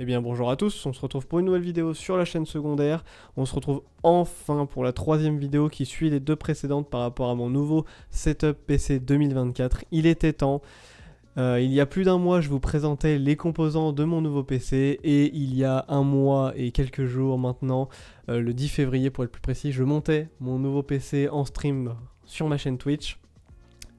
Eh bien bonjour à tous, on se retrouve pour une nouvelle vidéo sur la chaîne secondaire. On se retrouve enfin pour la troisième vidéo qui suit les deux précédentes par rapport à mon nouveau setup PC 2024. Il était temps. Il y a plus d'un mois, je vous présentais les composants de mon nouveau PC et il y a un mois et quelques jours maintenant, le 10 février pour être plus précis, je montais mon nouveau PC en stream sur ma chaîne Twitch.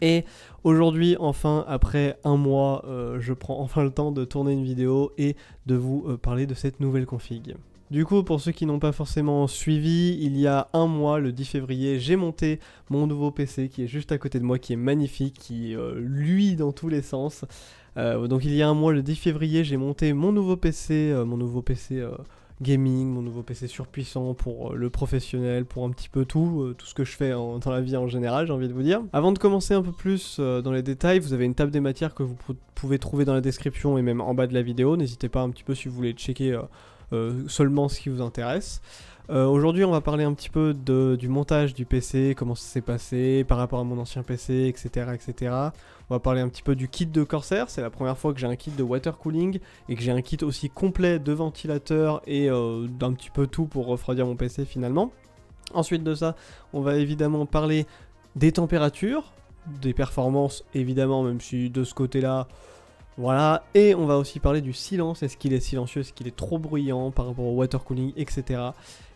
Et aujourd'hui, enfin, après un mois, je prends enfin le temps de tourner une vidéo et de vous parler de cette nouvelle config. Du coup, pour ceux qui n'ont pas forcément suivi, il y a un mois, le 10 février, j'ai monté mon nouveau PC qui est juste à côté de moi, qui est magnifique, qui luit dans tous les sens. Donc il y a un mois, le 10 février, j'ai monté mon nouveau PC, gaming, mon nouveau PC surpuissant pour le professionnel, pour un petit peu tout ce que je fais dans la vie en général, j'ai envie de vous dire. Avant de commencer un peu plus dans les détails, vous avez une table des matières que vous pouvez trouver dans la description et même en bas de la vidéo. N'hésitez pas un petit peu si vous voulez checker seulement ce qui vous intéresse. Aujourd'hui on va parler un petit peu du montage du PC, comment ça s'est passé par rapport à mon ancien PC, etc., etc. On va parler un petit peu du kit de Corsair, c'est la première fois que j'ai un kit de water cooling et que j'ai un kit aussi complet de ventilateur et d'un petit peu tout pour refroidir mon PC finalement. Ensuite de ça, on va évidemment parler des températures, des performances évidemment, même si de ce côté-là, voilà, et on va aussi parler du silence, est-ce qu'il est silencieux, est-ce qu'il est trop bruyant par rapport au water cooling, etc.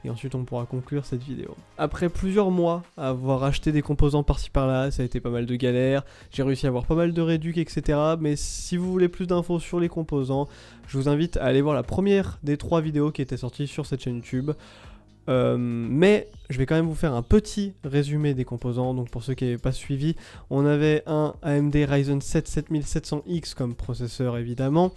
Et ensuite on pourra conclure cette vidéo. Après plusieurs mois à avoir acheté des composants par-ci par-là, ça a été pas mal de galères, j'ai réussi à avoir pas mal de réducs, etc. Mais si vous voulez plus d'infos sur les composants, je vous invite à aller voir la première des 3 vidéos qui étaient sorties sur cette chaîne YouTube. Mais je vais quand même vous faire un petit résumé des composants. Donc pour ceux qui n'avaient pas suivi, on avait un AMD Ryzen 7 7700X comme processeur évidemment,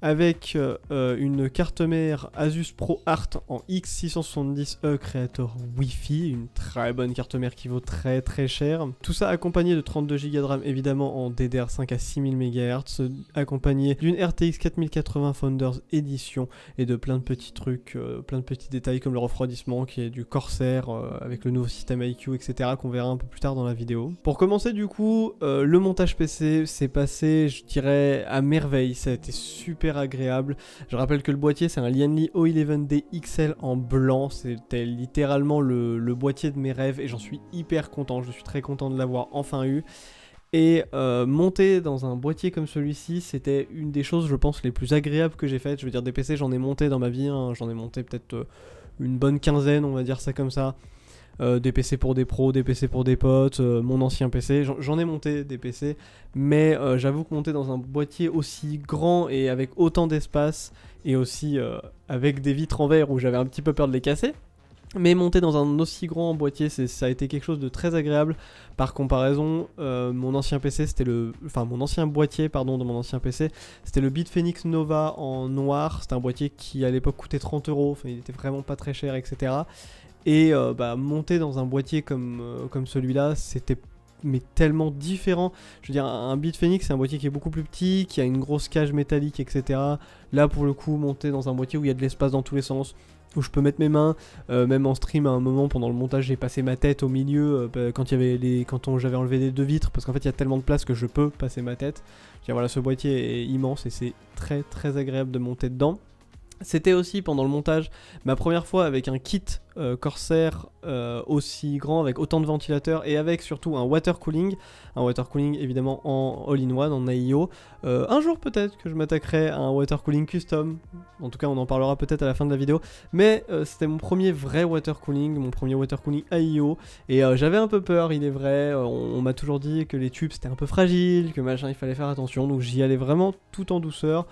avec une carte mère Asus ProArt en X670E créateur Wi-Fi, une très bonne carte mère qui vaut très cher. Tout ça accompagné de 32 Go de RAM évidemment en DDR5 à 6000 MHz, accompagné d'une RTX 4080 Founders Edition et de plein de petits trucs, plein de petits détails comme le refroidissement qui est du Corsair avec le nouveau système IQ, etc. qu'on verra un peu plus tard dans la vidéo. Pour commencer du coup, le montage PC s'est passé, je dirais, à merveille, ça a été super agréable. Je rappelle que le boîtier c'est un Lianli O11D XL en blanc, c'était littéralement le boîtier de mes rêves et j'en suis hyper content, je suis très content de l'avoir enfin eu. Et monter dans un boîtier comme celui-ci, c'était une des choses je pense les plus agréables que j'ai faites. Je veux dire, des PC j'en ai monté dans ma vie, hein. J'en ai monté peut-être une bonne quinzaine, on va dire ça comme ça. des PC pour des pros, des PC pour des potes, mon ancien PC, j'en ai monté des PC, mais j'avoue que monter dans un boîtier aussi grand et avec autant d'espace, et aussi avec des vitres en verre où j'avais un petit peu peur de les casser, mais monter dans un aussi grand boîtier, ça a été quelque chose de très agréable. Par comparaison, mon ancien PC, mon ancien boîtier, pardon, de mon ancien PC, c'était le Bitfenix Nova en noir. C'était un boîtier qui à l'époque coûtait 30 €, enfin il était vraiment pas très cher, etc. Et monter dans un boîtier comme celui-là, c'était mais tellement différent. Je veux dire, un Bitfenix, c'est un boîtier qui est beaucoup plus petit, qui a une grosse cage métallique, etc. Là, pour le coup, monter dans un boîtier où il y a de l'espace dans tous les sens, où je peux mettre mes mains, même en stream à un moment pendant le montage j'ai passé ma tête au milieu quand j'avais enlevé les 2 vitres, parce qu'en fait il y a tellement de place que je peux passer ma tête. Je veux dire, voilà, ce boîtier est immense et c'est très très agréable de monter dedans. C'était aussi pendant le montage ma première fois avec un kit Corsair aussi grand, avec autant de ventilateurs et avec surtout un water cooling évidemment en all-in-one, en AIO. Un jour peut-être que je m'attaquerai à un water cooling custom, en tout cas on en parlera peut-être à la fin de la vidéo, mais c'était mon premier vrai water cooling, mon premier water cooling AIO, et j'avais un peu peur, il est vrai, on m'a toujours dit que les tubes c'était un peu fragile, que machin il fallait faire attention, donc j'y allais vraiment tout en douceur.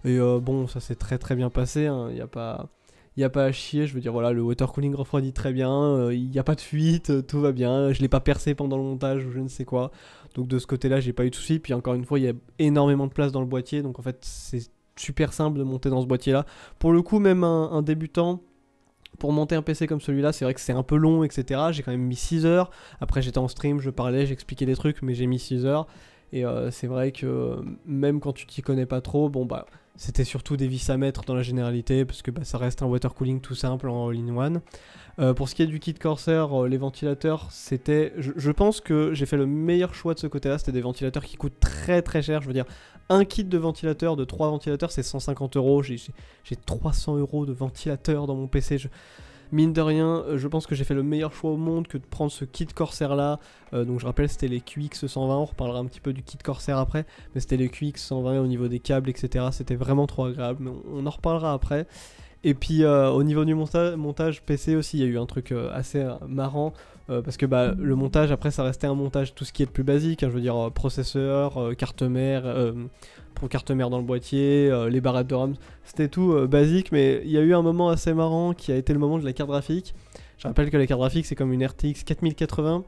Et bon, ça s'est très très bien passé, hein. Il n'y a pas à chier, je veux dire, voilà, le water cooling refroidit très bien, il n'y a pas de fuite, tout va bien, je l'ai pas percé pendant le montage ou je ne sais quoi, donc de ce côté-là, j'ai pas eu de soucis, puis encore une fois, il y a énormément de place dans le boîtier, donc en fait, c'est super simple de monter dans ce boîtier-là. Pour le coup, même un débutant, pour monter un PC comme celui-là, c'est vrai que c'est un peu long, etc. J'ai quand même mis 6 heures, après j'étais en stream, je parlais, j'expliquais des trucs, mais j'ai mis 6 heures, et c'est vrai que même quand tu t'y connais pas trop, bon bah... C'était surtout des vis à mettre dans la généralité, parce que ça reste un water cooling tout simple en all-in-one. Pour ce qui est du kit Corsair, les ventilateurs, c'était... Je pense que j'ai fait le meilleur choix de ce côté-là, c'était des ventilateurs qui coûtent très très cher. Je veux dire, un kit de ventilateur, de 3 ventilateurs, c'est 150 €. J'ai 300 € de ventilateur dans mon PC. Mine de rien, je pense que j'ai fait le meilleur choix au monde que de prendre ce kit Corsair là. Donc je rappelle, c'était les QX 120, on reparlera un petit peu du kit Corsair après, mais c'était les QX 120 au niveau des câbles, etc. C'était vraiment trop agréable, mais on en reparlera après. Et puis au niveau du montage PC aussi, il y a eu un truc assez marrant, parce que le montage après ça restait un montage tout ce qui est de plus basique, hein, je veux dire processeur, carte mère, pour carte mère dans le boîtier, les barrettes de RAM, c'était tout basique, mais il y a eu un moment assez marrant qui a été le moment de la carte graphique. Je rappelle que la carte graphique c'est comme une RTX 4080.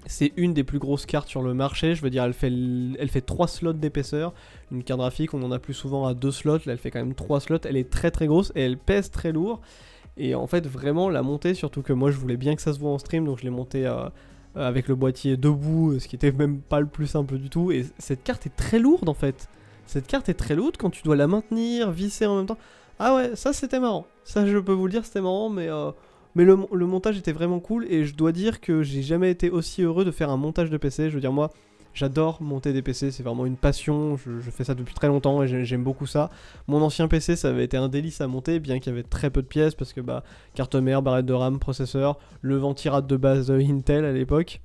C'est une des plus grosses cartes sur le marché, je veux dire elle fait 3 slots d'épaisseur. Une carte graphique on en a plus souvent à 2 slots, là elle fait quand même 3 slots, elle est très très grosse et elle pèse très lourd. Et en fait vraiment la montée, surtout que moi je voulais bien que ça se voit en stream, donc je l'ai montée avec le boîtier debout, ce qui était même pas le plus simple du tout. Et cette carte est très lourde en fait, cette carte est très lourde quand tu dois la maintenir, visser en même temps. Ah ouais, ça c'était marrant, ça je peux vous le dire c'était marrant, mais le montage était vraiment cool et je dois dire que j'ai jamais été aussi heureux de faire un montage de PC. Je veux dire, moi, j'adore monter des PC, c'est vraiment une passion, je fais ça depuis très longtemps et j'aime beaucoup ça. Mon ancien PC, ça avait été un délice à monter, bien qu'il y avait très peu de pièces, parce que carte mère, barrette de RAM, processeur, le ventirad de base Intel à l'époque.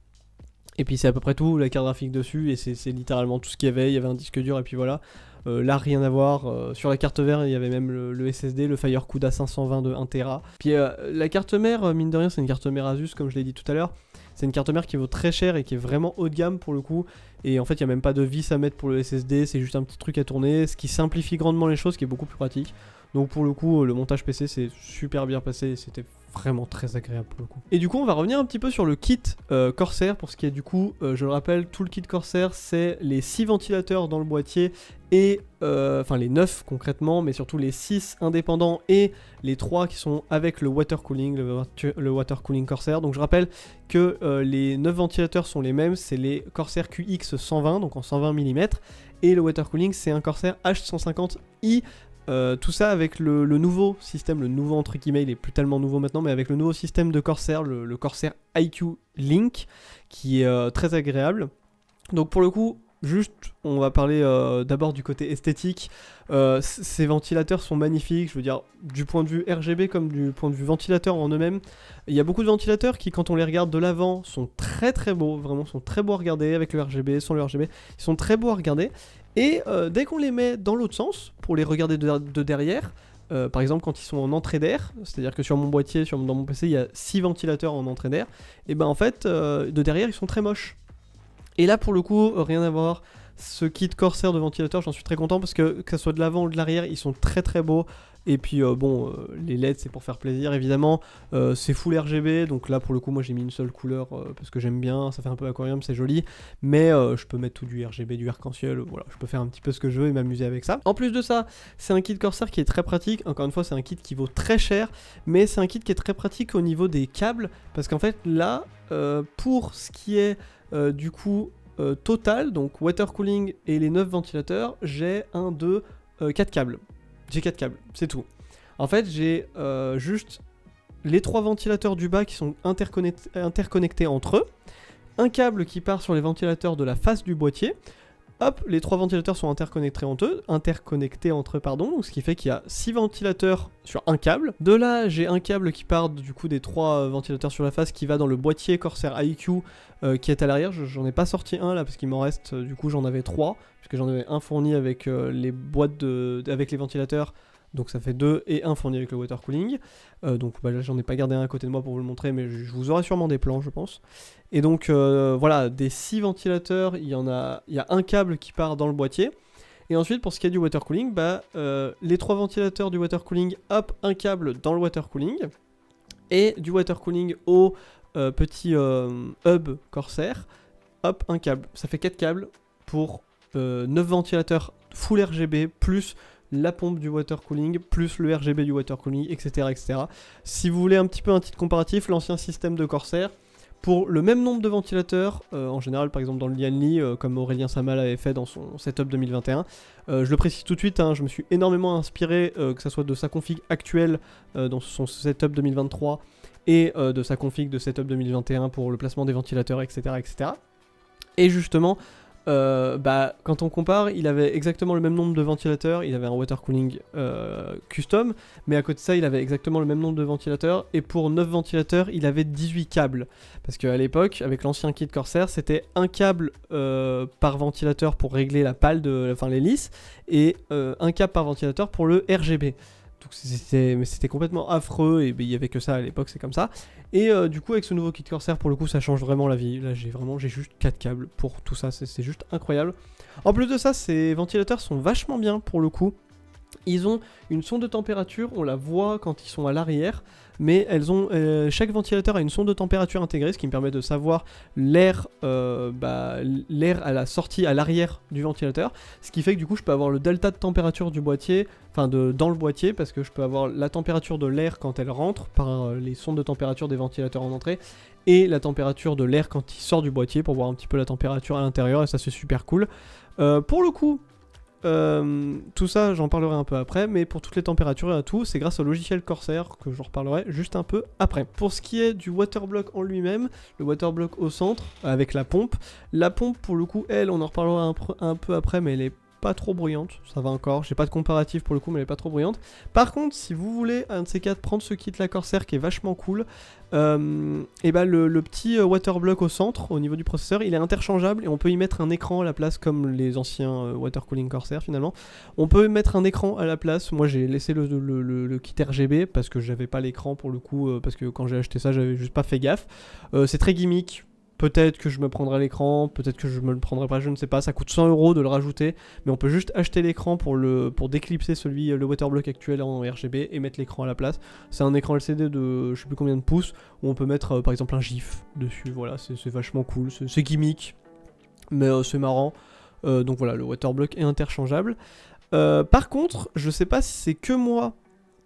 Et puis c'est à peu près tout, la carte graphique dessus, et c'est littéralement tout ce qu'il y avait un disque dur, et puis voilà. Là rien à voir, sur la carte mère il y avait même le SSD, le FireCuda 520 de 1TB. Puis la carte mère, mine de rien c'est une carte mère Asus comme je l'ai dit tout à l'heure. C'est une carte mère qui vaut très cher et qui est vraiment haut de gamme pour le coup. Et en fait il n'y a même pas de vis à mettre pour le SSD, c'est juste un petit truc à tourner, ce qui simplifie grandement les choses, qui est beaucoup plus pratique. Donc pour le coup le montage PC c'est super bien passé et c'était vraiment très agréable pour le coup. Et du coup on va revenir un petit peu sur le kit Corsair, pour ce qui est du coup, je le rappelle, tout le kit Corsair c'est les 6 ventilateurs dans le boîtier et enfin les 9 concrètement, mais surtout les 6 indépendants et les 3 qui sont avec le water cooling, le water cooling Corsair. Donc je rappelle que les 9 ventilateurs sont les mêmes, c'est les Corsair QX 120, donc en 120 mm, et le water cooling c'est un Corsair H150i. Tout ça avec le nouveau système, le nouveau entre guillemets, il est plus tellement nouveau maintenant, mais avec le nouveau système de Corsair, le Corsair IQ Link, qui est très agréable. Donc pour le coup, juste, on va parler d'abord du côté esthétique. Ces ventilateurs sont magnifiques, je veux dire, du point de vue RGB comme du point de vue ventilateur en eux-mêmes. Il y a beaucoup de ventilateurs qui, quand on les regarde de l'avant, sont très très beaux, vraiment sont très beaux à regarder, avec le RGB, sans le RGB, ils sont très beaux à regarder. Et dès qu'on les met dans l'autre sens, pour les regarder de derrière, par exemple quand ils sont en entrée d'air, c'est-à-dire que sur mon boîtier, dans mon PC, il y a 6 ventilateurs en entrée d'air, et ben en fait, de derrière, ils sont très moches. Et là, pour le coup, rien à voir. Ce kit Corsair de ventilateur, j'en suis très content parce que ce soit de l'avant ou de l'arrière, ils sont très très beaux. Et puis les LED c'est pour faire plaisir évidemment, c'est full RGB, donc là pour le coup moi j'ai mis une seule couleur parce que j'aime bien, ça fait un peu aquarium, c'est joli, mais je peux mettre tout du RGB, du arc-en-ciel, voilà, je peux faire un petit peu ce que je veux et m'amuser avec ça. En plus de ça, c'est un kit Corsair qui est très pratique, encore une fois c'est un kit qui vaut très cher, mais c'est un kit qui est très pratique au niveau des câbles, parce qu'en fait là, pour ce qui est du coup total, donc water cooling et les 9 ventilateurs, j'ai 1, 2, 4 câbles. J'ai 4 câbles, c'est tout. En fait, j'ai juste les 3 ventilateurs du bas qui sont interconnectés entre eux, un câble qui part sur les ventilateurs de la face du boîtier. Hop, les 3 ventilateurs sont interconnectés entre eux, pardon, donc ce qui fait qu'il y a 6 ventilateurs sur un câble. De là, j'ai un câble qui part du coup des 3 ventilateurs sur la face qui va dans le boîtier Corsair IQ qui est à l'arrière. J'en ai pas sorti un là parce qu'il m'en reste, du coup j'en avais 3, puisque j'en avais un fourni avec les boîtes avec les ventilateurs. Donc ça fait 2 et 1 fourni avec le water cooling. Donc bah, là j'en ai pas gardé un à côté de moi pour vous le montrer, mais je vous aurai sûrement des plans je pense. Et donc voilà, des 6 ventilateurs, il y a un câble qui part dans le boîtier. Et ensuite pour ce qui est du water cooling, bah, les 3 ventilateurs du water cooling, hop, un câble dans le water cooling. Et du water cooling au petit hub Corsair, hop, un câble. Ça fait 4 câbles pour 9 ventilateurs full RGB plus la pompe du water cooling, plus le RGB du water cooling, etc., etc. Si vous voulez un petit peu un titre comparatif, l'ancien système de Corsair, pour le même nombre de ventilateurs, en général par exemple dans le Lianli, comme Aurélien Sama l'avait fait dans son setup 2021, je le précise tout de suite, hein, je me suis énormément inspiré, que ce soit de sa config actuelle dans son setup 2023, et de sa config de setup 2021 pour le placement des ventilateurs, etc., etc. Et justement, bah, quand on compare, il avait exactement le même nombre de ventilateurs, il avait un water cooling custom, mais à côté de ça, il avait exactement le même nombre de ventilateurs, et pour 9 ventilateurs, il avait 18 câbles. Parce qu'à l'époque, avec l'ancien kit Corsair, c'était un câble par ventilateur pour régler la pale, enfin l'hélice, et un câble par ventilateur pour le RGB. Donc c'était complètement affreux, et il n'y avait que ça à l'époque, c'est comme ça. Et du coup avec ce nouveau kit Corsair, pour le coup ça change vraiment la vie. Là j'ai juste 4 câbles pour tout ça, c'est juste incroyable. En plus de ça, ces ventilateurs sont vachement bien pour le coup. Ils ont une sonde de température, on la voit quand ils sont à l'arrière, mais elles ont chaque ventilateur a une sonde de température intégrée, ce qui me permet de savoir l'air à la sortie, à l'arrière du ventilateur, ce qui fait que du coup je peux avoir le delta de température du boîtier, enfin dans le boîtier, parce que je peux avoir la température de l'air quand elle rentre par les sondes de température des ventilateurs en entrée, et la température de l'air quand il sort du boîtier pour voir un petit peu la température à l'intérieur, et ça c'est super cool. Pour le coup, tout ça j'en parlerai un peu après, mais pour toutes les températures et tout, c'est grâce au logiciel Corsair que j'en reparlerai juste un peu après. Pour ce qui est du waterblock en lui-même, le waterblock au centre avec la pompe pour le coup elle, on en reparlera un peu après, mais elle est pas trop bruyante, ça va encore, j'ai pas de comparatif pour le coup mais elle est pas trop bruyante. Par contre si vous voulez un de ces quatre prendre ce kit là Corsair qui est vachement cool, et bah le petit waterblock au centre au niveau du processeur il est interchangeable et on peut y mettre un écran à la place comme les anciens water cooling Corsair finalement. On peut mettre un écran à la place, moi j'ai laissé le kit RGB parce que j'avais pas l'écran pour le coup, parce que quand j'ai acheté ça j'avais juste pas fait gaffe. C'est très gimmick. Peut-être que je me prendrai l'écran, peut-être que je me le prendrai pas, je ne sais pas, ça coûte 100 € de le rajouter, mais on peut juste acheter l'écran pour déclipser le waterblock actuel en RGB et mettre l'écran à la place. C'est un écran LCD de je sais plus combien de pouces, où on peut mettre par exemple un GIF dessus, voilà, c'est vachement cool, c'est gimmick, mais c'est marrant. Donc voilà, le waterblock est interchangeable. Par contre, je sais pas si c'est que moi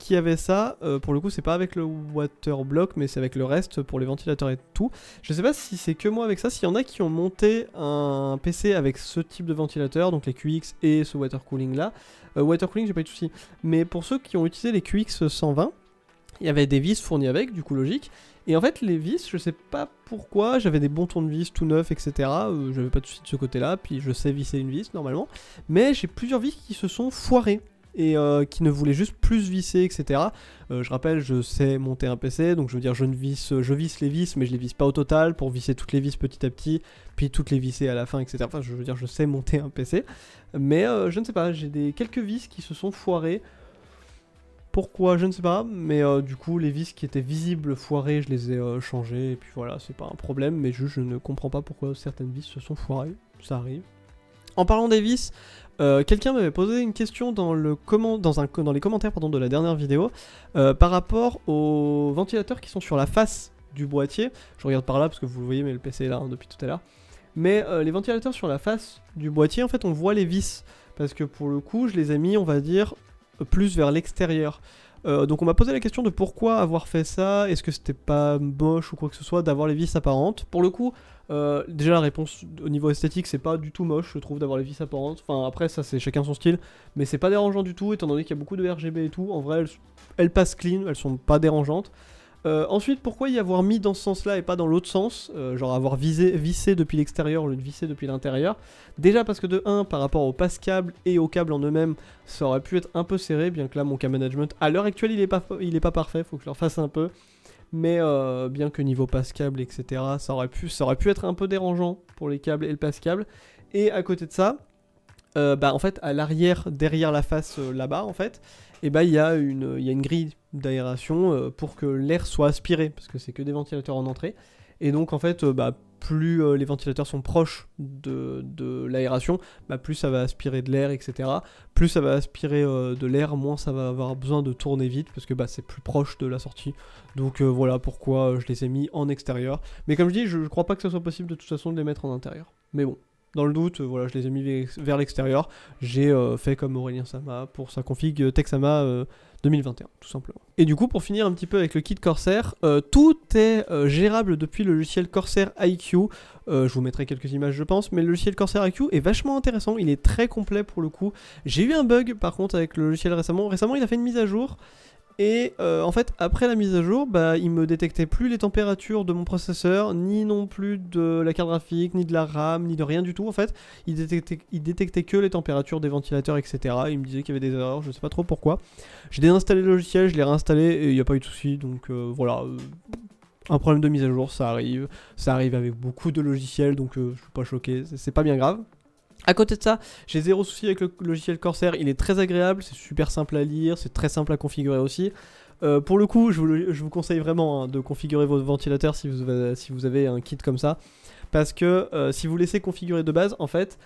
qui avait ça, pour le coup c'est pas avec le waterblock mais c'est avec le reste pour les ventilateurs et tout. Je sais pas si c'est que moi avec ça, s'il y en a qui ont monté un PC avec ce type de ventilateur, donc les QX et ce water cooling là. Water cooling j'ai pas eu de soucis, mais pour ceux qui ont utilisé les QX 120, il y avait des vis fournies avec, du coup logique. Et en fait les vis, je sais pas pourquoi, j'avais des bons tournevis tout neufs etc, j'avais pas de soucis de ce côté là, puis je sais visser une vis normalement, mais j'ai plusieurs vis qui se sont foirées et qui ne voulaient juste plus visser, etc. Je rappelle, je sais monter un PC, donc je veux dire, je visse les vis, mais je les visse pas au total, pour visser toutes les vis petit à petit, puis toutes les visser à la fin, etc. Enfin, je veux dire, je sais monter un PC, mais je ne sais pas, j'ai quelques vis qui se sont foirées. pourquoi, je ne sais pas, mais du coup les vis qui étaient visibles foirées, je les ai changées, et puis voilà, c'est pas un problème, mais juste je ne comprends pas pourquoi certaines vis se sont foirées, ça arrive. En parlant des vis, quelqu'un m'avait posé une question dans les commentaires de la dernière vidéo, par rapport aux ventilateurs qui sont sur la face du boîtier. Je regarde par là parce que vous le voyez, mais le PC est là depuis tout à l'heure. Mais les ventilateurs sur la face du boîtier, en fait on voit les vis, parce que pour le coup je les ai mis, on va dire, plus vers l'extérieur. Donc on m'a posé la question de pourquoi avoir fait ça, est-ce que c'était pas moche ou quoi que ce soit d'avoir les vis apparentes. Pour le coup, déjà la réponse au niveau esthétique, c'est pas du tout moche, je trouve, d'avoir les vis apparentes. Enfin après ça c'est chacun son style, mais c'est pas dérangeant du tout, étant donné qu'il y a beaucoup de RGB et tout. En vrai elles passent clean, elles sont pas dérangeantes. Ensuite, pourquoi y avoir mis dans ce sens-là et pas dans l'autre sens, genre avoir vissé depuis l'extérieur au lieu de visser depuis l'intérieur. Déjà parce que de 1, par rapport au passe-câble et aux câbles en eux-mêmes, ça aurait pu être un peu serré, bien que là mon câble management, à l'heure actuelle il est pas parfait, faut que je le refasse un peu. Mais bien que niveau passe-câble, etc., ça aurait pu être un peu dérangeant pour les câbles et le passe-câble. Et à côté de ça, en fait, à l'arrière, derrière la face là-bas, en fait, il y a une grille d'aération pour que l'air soit aspiré, parce que c'est que des ventilateurs en entrée. Et donc, en fait, plus les ventilateurs sont proches de l'aération, plus ça va aspirer de l'air, etc. Plus ça va aspirer de l'air, moins ça va avoir besoin de tourner vite, parce que c'est plus proche de la sortie. Donc voilà pourquoi je les ai mis en extérieur. Mais comme je dis, je crois pas que ce soit possible de toute façon de les mettre en intérieur. Mais bon. Dans le doute, voilà, je les ai mis vers l'extérieur. J'ai fait comme Aurélien Sama pour sa config Texama 2021, tout simplement. Et du coup, pour finir un petit peu avec le kit Corsair, tout est gérable depuis le logiciel Corsair IQ. Je vous mettrai quelques images, je pense, mais le logiciel Corsair IQ est vachement intéressant. Il est très complet pour le coup. J'ai eu un bug par contre avec le logiciel récemment. Récemment, il a fait une mise à jour. Et en fait, après la mise à jour, il me détectait plus les températures de mon processeur, ni non plus de la carte graphique, ni de la RAM, ni de rien du tout. En fait, il détectait que les températures des ventilateurs, etc. Il me disait qu'il y avait des erreurs, je sais pas trop pourquoi. J'ai désinstallé le logiciel, je l'ai réinstallé et il n'y a pas eu de souci. Donc voilà, un problème de mise à jour, ça arrive. Ça arrive avec beaucoup de logiciels, donc je suis pas choqué, c'est pas bien grave. À côté de ça, j'ai zéro souci avec le logiciel Corsair, il est très agréable, c'est super simple à lire, c'est très simple à configurer aussi. Pour le coup, je vous conseille vraiment de configurer vos ventilateurs si vous avez un kit comme ça. Parce que si vous laissez configurer de base, en fait,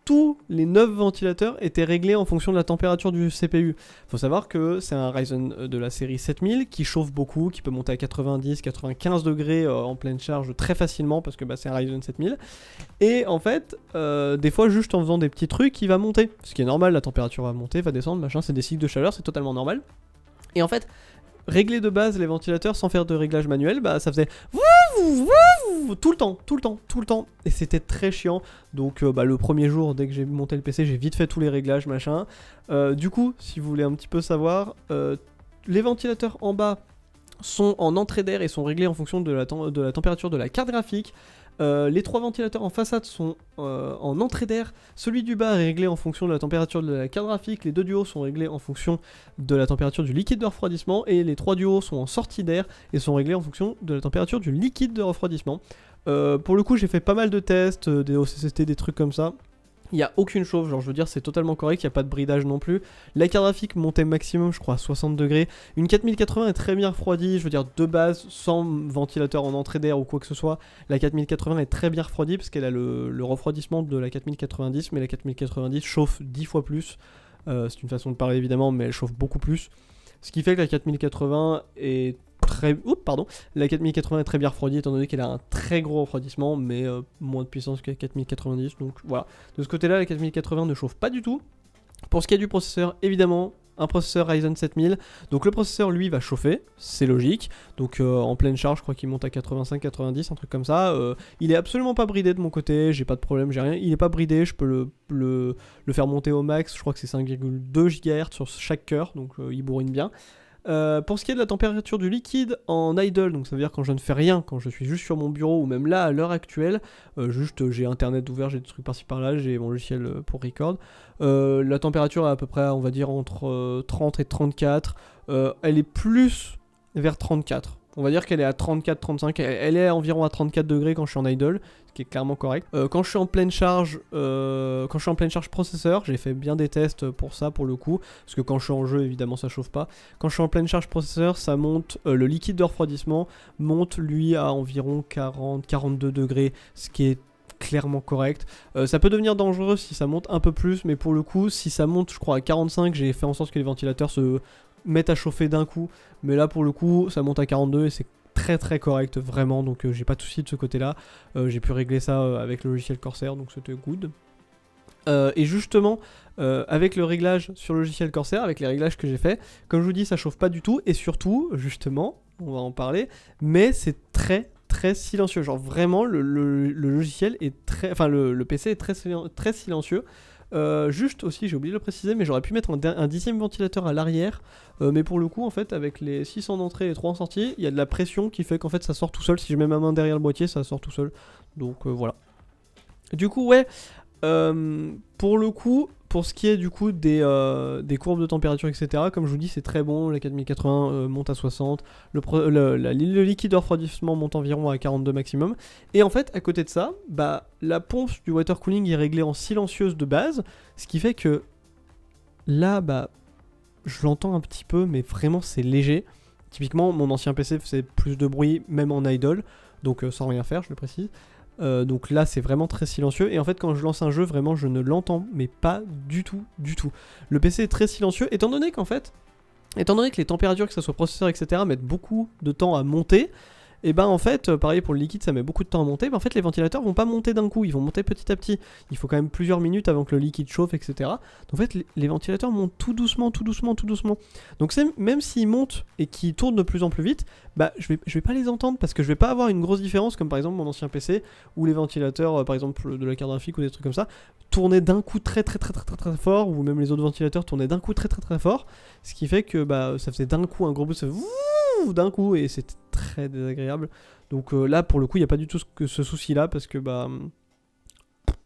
tous les 9 ventilateurs étaient réglés en fonction de la température du CPU. Faut savoir que c'est un Ryzen de la série 7000 qui chauffe beaucoup, qui peut monter à 90-95 degrés en pleine charge très facilement parce que c'est un Ryzen 7000. Et en fait, des fois juste en faisant des petits trucs, il va monter. Ce qui est normal, la température va monter, va descendre, machin, c'est des cycles de chaleur, c'est totalement normal. Et en fait, régler de base les ventilateurs sans faire de réglage manuel, ça faisait tout le temps, et c'était très chiant. Donc le premier jour, dès que j'ai monté le PC, j'ai vite fait tous les réglages, machin. Du coup, si vous voulez un petit peu savoir, les ventilateurs en bas sont en entrée d'air et sont réglés en fonction de la température de la carte graphique. Les 3 ventilateurs en façade sont en entrée d'air, celui du bas est réglé en fonction de la température de la carte graphique, les 2 du haut sont réglés en fonction de la température du liquide de refroidissement, et les 3 du haut sont en sortie d'air et sont réglés en fonction de la température du liquide de refroidissement. Pour le coup, j'ai fait pas mal de tests, des OCCT, des trucs comme ça. Il n'y a aucune chauffe, genre je veux dire c'est totalement correct, il n'y a pas de bridage non plus. La carte graphique montait maximum je crois à 60 degrés. Une 4080 est très bien refroidie, je veux dire de base, sans ventilateur en entrée d'air ou quoi que ce soit. La 4080 est très bien refroidie parce qu'elle a le refroidissement de la 4090, mais la 4090 chauffe 10 fois plus. C'est une façon de parler évidemment, mais elle chauffe beaucoup plus. Ce qui fait que la 4080 est la 4080 est très bien refroidie étant donné qu'elle a un très gros refroidissement mais moins de puissance que la 4090, donc voilà. De ce côté là la 4080 ne chauffe pas du tout. Pour ce qui est du processeur, évidemment un processeur Ryzen 7000, donc le processeur lui va chauffer, c'est logique, donc en pleine charge je crois qu'il monte à 85-90, un truc comme ça. Il est absolument pas bridé de mon côté, j'ai pas de problème, j'ai rien, il est pas bridé, je peux le faire monter au max, je crois que c'est 5,2 GHz sur chaque cœur, donc il bourrine bien. Pour ce qui est de la température du liquide en idle, donc ça veut dire quand je ne fais rien, quand je suis juste sur mon bureau ou même là à l'heure actuelle, juste j'ai internet ouvert, j'ai des trucs par-ci par-là, j'ai mon logiciel pour record, la température est à peu près on va dire entre 30 et 34, elle est plus vers 34, On va dire qu'elle est à 34-35, elle est environ à 34 degrés quand je suis en idle, ce qui est clairement correct. Quand je suis en pleine charge, processeur, j'ai fait bien des tests pour ça pour le coup, parce que quand je suis en jeu évidemment ça chauffe pas. Quand je suis en pleine charge processeur, ça monte, le liquide de refroidissement monte lui à environ 40-42 degrés, ce qui est clairement correct. Ça peut devenir dangereux si ça monte un peu plus, mais pour le coup si ça monte je crois à 45, j'ai fait en sorte que les ventilateurs se mettent à chauffer d'un coup, mais là pour le coup ça monte à 42 et c'est très très correct vraiment, donc j'ai pas de soucis de ce côté là. J'ai pu régler ça avec le logiciel Corsair, donc c'était good. Et justement avec le réglage sur le logiciel Corsair, avec les réglages que j'ai fait, comme je vous dis ça chauffe pas du tout, et surtout justement on va en parler, mais c'est très silencieux, genre vraiment le logiciel est très, enfin le PC est très silencieux. Juste aussi, j'ai oublié de le préciser, mais j'aurais pu mettre un 10e ventilateur à l'arrière, mais pour le coup en fait avec les 600 d'entrée et 3 en sortie, il y a de la pression qui fait qu'en fait ça sort tout seul. Si je mets ma main derrière le boîtier, ça sort tout seul, donc voilà. Du coup ouais, pour le coup, pour ce qui est du coup des courbes de température etc, comme je vous dis c'est très bon, la 4080 monte à 60, le liquide de refroidissement monte environ à 42 maximum, et en fait à côté de ça, bah, la pompe du water cooling est réglée en silencieuse de base, ce qui fait que là bah je l'entends un petit peu mais vraiment c'est léger. Typiquement mon ancien PC faisait plus de bruit même en idle, donc sans rien faire je le précise. Donc là c'est vraiment très silencieux, et en fait quand je lance un jeu vraiment je ne l'entends mais pas du tout. Le PC est très silencieux étant donné que les températures, que ce soit processeur etc, mettent beaucoup de temps à monter. Et ben en fait pareil pour le liquide, ça met beaucoup de temps à monter, mais en fait les ventilateurs vont pas monter d'un coup, ils vont monter petit à petit. Il faut quand même plusieurs minutes avant que le liquide chauffe etc. Donc en fait les ventilateurs montent tout doucement. Donc même s'ils montent et qu'ils tournent de plus en plus vite, bah je vais pas les entendre, parce que je vais pas avoir une grosse différence comme par exemple mon ancien PC où les ventilateurs par exemple de la carte graphique ou des trucs comme ça tournaient d'un coup très fort, ou même les autres ventilateurs tournaient d'un coup très fort, ce qui fait que bah ça faisait d'un coup un gros boost d'un coup et c'était très désagréable. Donc là pour le coup il n'y a pas du tout ce souci là, parce que bah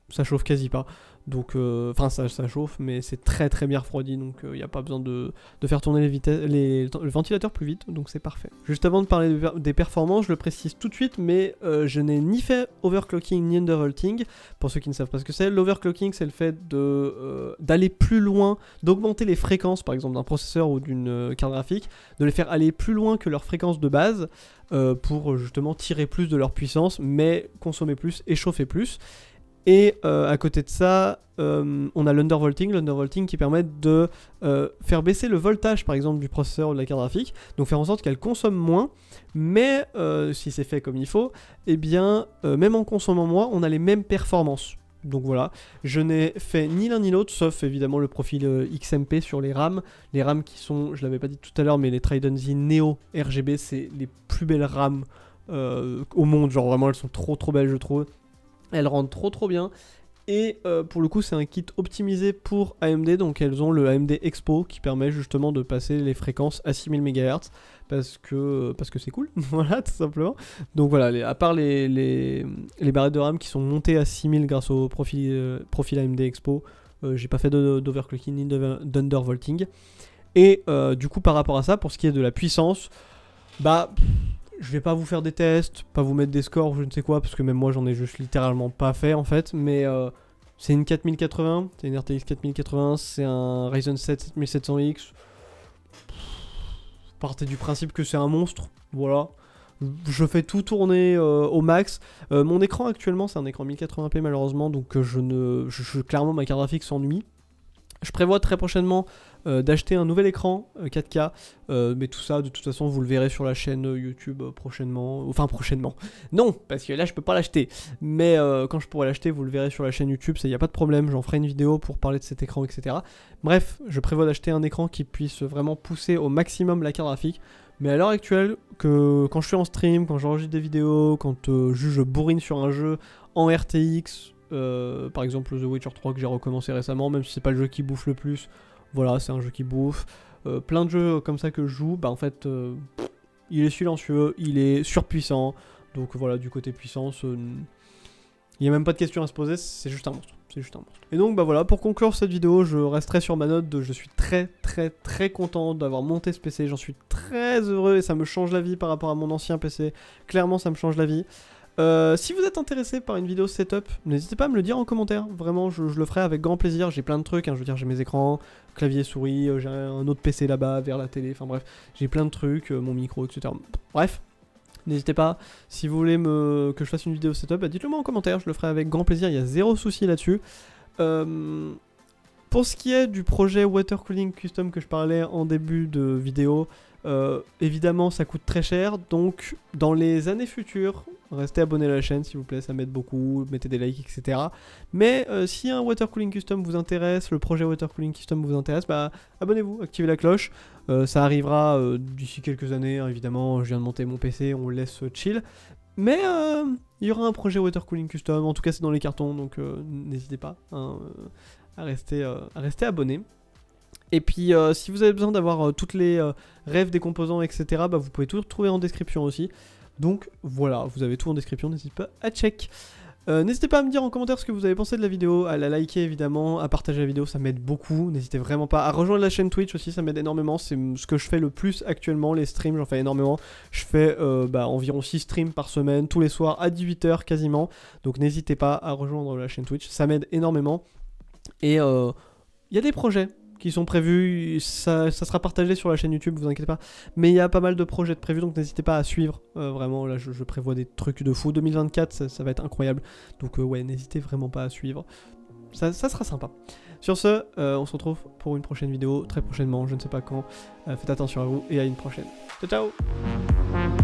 ça chauffe quasi pas. Donc enfin ça chauffe mais c'est très bien refroidi, donc il n'y a pas besoin de faire tourner le ventilateur plus vite, donc c'est parfait. Juste avant de parler des performances, je le précise tout de suite, mais je n'ai ni fait overclocking ni undervolting. Pour ceux qui ne savent pas ce que c'est, l'overclocking c'est le fait d'aller plus loin, d'augmenter les fréquences par exemple d'un processeur ou d'une carte graphique, de les faire aller plus loin que leur fréquence de base, pour justement tirer plus de leur puissance mais consommer plus et chauffer plus. Et à côté de ça, on a l'undervolting qui permet de faire baisser le voltage par exemple du processeur ou de la carte graphique, donc faire en sorte qu'elle consomme moins, mais si c'est fait comme il faut, et bien même en consommant moins, on a les mêmes performances. Donc voilà, je n'ai fait ni l'un ni l'autre, sauf évidemment le profil XMP sur les RAM. Les RAM qui sont, je l'avais pas dit tout à l'heure, mais les Trident Z Neo RGB, c'est les plus belles RAM au monde, genre vraiment elles sont trop belles je trouve. Elles rendent trop bien, et pour le coup c'est un kit optimisé pour AMD, donc elles ont le AMD Expo qui permet justement de passer les fréquences à 6000 MHz, parce que c'est cool, voilà tout simplement. Donc voilà, à part les barrettes de RAM qui sont montées à 6000 grâce au profil AMD Expo, j'ai pas fait d'overclocking ni d'undervolting. Et du coup par rapport à ça, pour ce qui est de la puissance, bah je vais pas vous faire des tests, pas vous mettre des scores, je ne sais quoi, parce que même moi j'en ai juste littéralement pas fait en fait, mais c'est une 4080, c'est une RTX 4080, c'est un Ryzen 7 7700X. Partez du principe que c'est un monstre, voilà. Je fais tout tourner au max. Mon écran actuellement c'est un écran 1080p malheureusement, donc clairement ma carte graphique s'ennuie. Je prévois très prochainement d'acheter un nouvel écran 4K, mais tout ça de toute façon vous le verrez sur la chaîne YouTube prochainement, enfin prochainement, non parce que là je peux pas l'acheter, mais quand je pourrai l'acheter vous le verrez sur la chaîne YouTube, ça y a pas de problème, j'en ferai une vidéo pour parler de cet écran etc. Bref, je prévois d'acheter un écran qui puisse vraiment pousser au maximum la carte graphique, mais à l'heure actuelle, que quand je suis en stream, quand j'enregistre des vidéos, quand je bourrine sur un jeu en RTX, par exemple The Witcher 3 que j'ai recommencé récemment, même si c'est pas le jeu qui bouffe le plus, voilà c'est un jeu qui bouffe, plein de jeux comme ça que je joue, bah en fait il est silencieux, il est surpuissant, donc voilà du côté puissance, il n'y a même pas de question à se poser, c'est juste un monstre. c'est juste un monstre. Et donc bah voilà, pour conclure cette vidéo, je resterai sur ma note de je suis très content d'avoir monté ce PC, j'en suis très heureux et ça me change la vie par rapport à mon ancien PC, clairement ça me change la vie. Si vous êtes intéressé par une vidéo setup, n'hésitez pas à me le dire en commentaire, vraiment je le ferai avec grand plaisir, j'ai plein de trucs, hein, je veux dire j'ai mes écrans, clavier, souris, j'ai un autre PC là-bas vers la télé, enfin bref, j'ai plein de trucs, mon micro, etc. Bref, n'hésitez pas, si vous voulez que je fasse une vidéo setup, bah dites-le moi en commentaire, je le ferai avec grand plaisir, il y a zéro souci là-dessus. Pour ce qui est du projet Water Cooling Custom que je parlais en début de vidéo, évidemment ça coûte très cher, donc dans les années futures, restez abonnés à la chaîne s'il vous plaît, ça m'aide beaucoup, mettez des likes, etc. Mais si un Water Cooling Custom vous intéresse, le projet Water Cooling Custom vous intéresse, bah abonnez-vous, activez la cloche, ça arrivera d'ici quelques années, hein, évidemment, je viens de monter mon PC, on le laisse chill. Mais il y aura un projet Water Cooling Custom, en tout cas c'est dans les cartons, donc n'hésitez pas hein, à rester abonné. Et puis si vous avez besoin d'avoir toutes les rêves des composants, etc., bah, vous pouvez tout retrouver en description aussi. Donc voilà, vous avez tout en description, n'hésitez pas à check. N'hésitez pas à me dire en commentaire ce que vous avez pensé de la vidéo, à la liker évidemment, à partager la vidéo, ça m'aide beaucoup, n'hésitez vraiment pas à rejoindre la chaîne Twitch aussi, ça m'aide énormément, c'est ce que je fais le plus actuellement, les streams, j'en fais énormément, je fais environ 6 streams par semaine, tous les soirs à 18 h quasiment, donc n'hésitez pas à rejoindre la chaîne Twitch, ça m'aide énormément, et il y a des projets qui sont prévus, ça sera partagé sur la chaîne YouTube, vous inquiétez pas, mais il y a pas mal de projets de prévus, donc n'hésitez pas à suivre, vraiment, là je prévois des trucs de fou, 2024 ça va être incroyable, donc ouais, n'hésitez vraiment pas à suivre, ça sera sympa. Sur ce, on se retrouve pour une prochaine vidéo, très prochainement, je ne sais pas quand, faites attention à vous, et à une prochaine. Ciao ciao.